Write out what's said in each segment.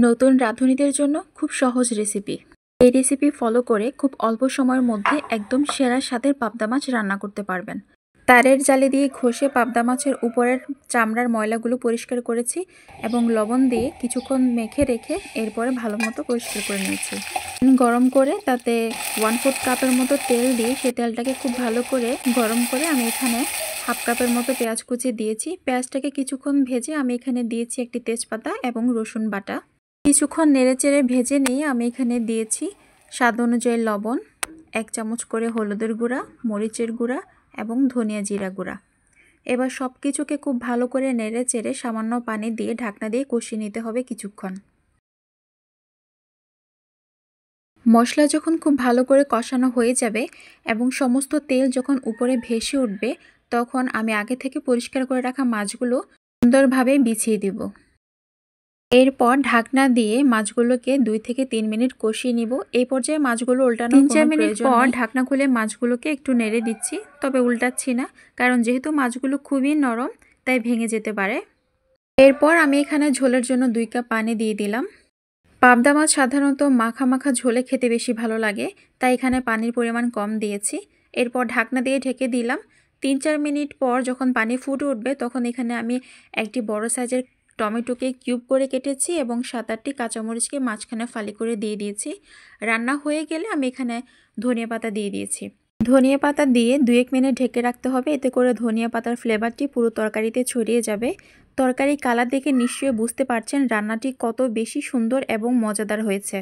নতুন রাঁধুনিদের জন্য খুব সহজ রেসিপি। এই রেসিপি ফলো করে খুব অল্প সময়ের মধ্যে একদম সেরা স্বাদের পাবদা মাছ রান্না করতে পারবেন। তারের জালে দিয়ে ঘষে পাবদা মাছের উপরের চামড়ার ময়লাগুলো পরিষ্কার করেছি এবং লবণ দিয়ে কিছুক্ষণ মেখে রেখে এরপরে ভালো মতো পরিষ্কার করে নিয়েছি। গরম করে তাতে 1/4 কাপের মতো তেল দিয়ে সেই তেলটাকে খুব ভালো করে গরম করে আমি এখানে 1/2 কাপের মতো পেঁয়াজ কুচি দিয়েছি। পেঁয়াজটাকে কিছুক্ষণ ভেজে আমি এখানে দিয়েছি একটি তেজপাতা এবং রসুন বাটা। কিছুক্ষণ নেড়েচেড়ে ভেজে নিয়ে আমি এখানে দিয়েছি স্বাদ অনুযায়ী লবণ, 1 চামচ করে হলুদের গুঁড়া, মরিচের গুঁড়া এবং ধনিয়া জিরা গুঁড়া। এবার সব কিছুকে খুব ভালো করে নেড়েচেড়ে সামান্য পানি দিয়ে ঢাকনা দিয়ে কষিয়ে নিতে হবে কিছুক্ষণ। মশলা যখন খুব ভালো করে কষানো হয়ে যাবে এবং সমস্ত তেল যখন উপরে ভেসে উঠবে, তখন আমি আগে থেকে পরিষ্কার করে রাখা মাছগুলো সুন্দরভাবে বিছিয়ে দিব। এরপর ঢাকনা দিয়ে মাছগুলোকে 2 থেকে 3 মিনিট কষিয়ে নিব। এই পর্যায়ে মাছগুলো উল্টানোর কোনো প্রয়োজন নেই। 3-4 মিনিট পর ঢাকনা খুলে মাছগুলোকে একটু নেড়ে দিচ্ছি, তবে উল্টাচ্ছি না, কারণ যেহেতু মাছগুলো খুবই নরম তাই ভেঙে যেতে পারে। এরপর আমি এখানে ঝোলের জন্য 2 কাপ পানি দিয়ে দিলাম। পাবদা মাছ সাধারণত মাখা মাখা ঝোলে খেতে বেশি ভালো লাগে, তাই এখানে পানির পরিমাণ কম দিয়েছি। এরপর ঢাকনা দিয়ে ঢেকে দিলাম। 3-4 মিনিট পর যখন পানি ফুটে উঠবে, তখন এখানে আমি একটি বড় সাইজের টমেটোকে কিউব করে কেটেছি এবং 7-8টি কাঁচামরিচকে মাঝখানে ফালি করে দিয়ে দিয়েছি। রান্না হয়ে গেলে আমি এখানে ধনিয়া পাতা দিয়ে দিয়েছি। ধনিয়া পাতা দিয়ে 2-1 মিনিট ঢেকে রাখতে হবে, এতে করে ধনিয়া পাতার ফ্লেভারটি পুরো তরকারিতে ছড়িয়ে যাবে। তরকারি কালার দেখে নিশ্চয়ই বুঝতে পারছেন রান্নাটি কত বেশি সুন্দর এবং মজাদার হয়েছে।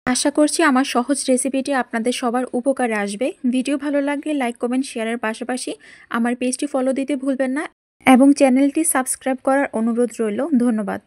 আশা করছি আমার সহজ রেসিপিটি আপনাদের সবার উপকারে আসবে। ভিডিও ভালো লাগলে লাইক, কমেন্ট, শেয়ারের পাশাপাশি আমার পেজটি ফলো দিতে ভুলবেন না এবং চ্যানেলটি সাবস্ক্রাইব করার অনুরোধ রইল। ধন্যবাদ।